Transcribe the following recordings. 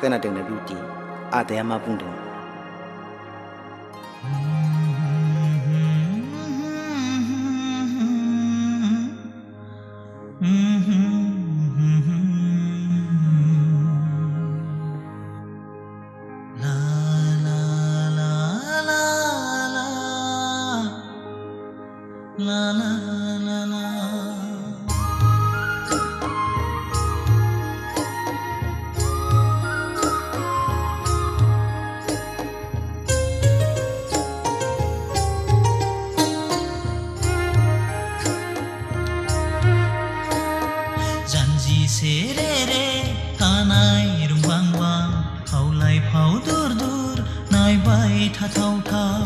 kena dengan beauty ada yang mampu dong Serere kanai rumbang bang phau lai phau dur dur nai bai tha thau thau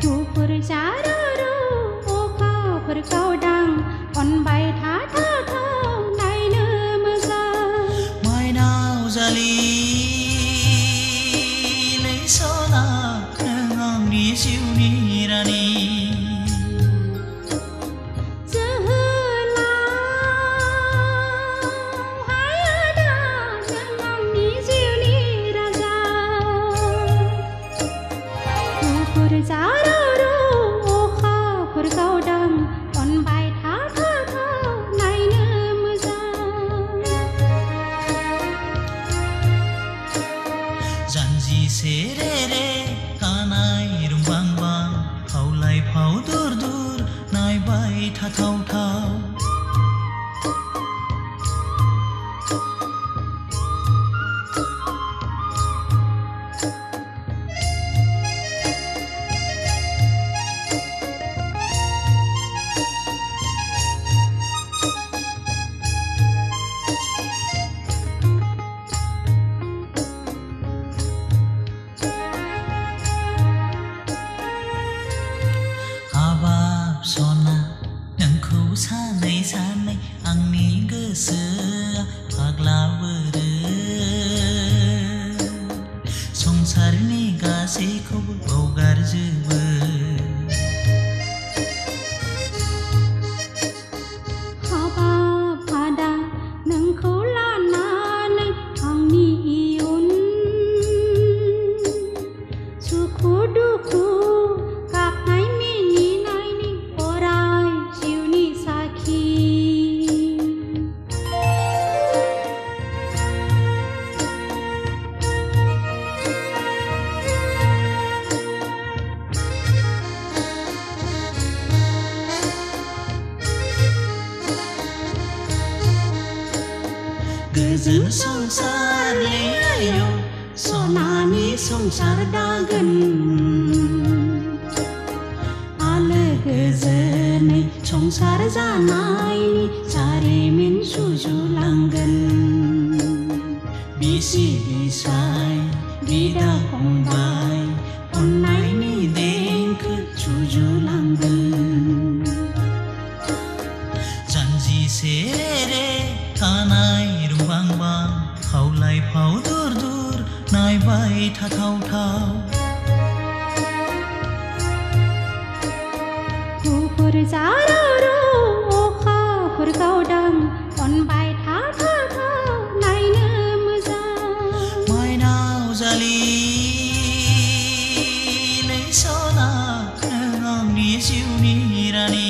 tu pur charo ro o kha pur kau dang on bai tha tha thau nai ne ma sa mai nao zali lấy so na ngam ni siu ni ra ni serere kanai rumbang bang phau lai phau dur dur nai bai tha thau thau sanai angni goसोआ फाग्ला बोरो संसारनि गासैखौबो बावगारजोबो हाबाब आदा नोंखौ लानानै आंनि इयुन सुखु दुखु गाबनाय मिनिनायनि अराय जिउनि साखि गोजोन संसार आयो सनानि संसार दागोन आलो गोजोनै संसार जानायनि जारिमिन सुजुलांगोन बिसि बिसाय बिदा फंबाय अननायनि देंखो सुजुलांगोन जानजि सेरे kanai rumbang bang phau lai phau dur dur nai bai tha thau thau tu pur charo ro o kha pur kau dang on bai tha tha thau nai ne ma sa mai nao zali lấy so na ngam ni siu ni ra ni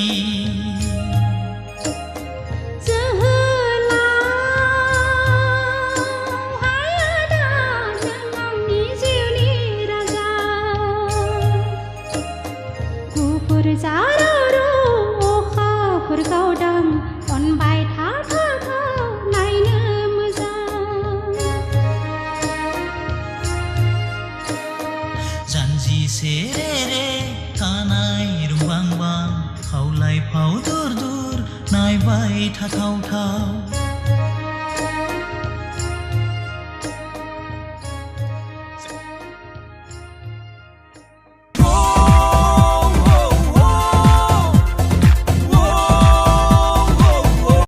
charo ro o kha pur kau dang on bai tha tha thau nai ne ma sa janji serere kanai rumbang bang phau lai phau dur dur nai bai tha thau thau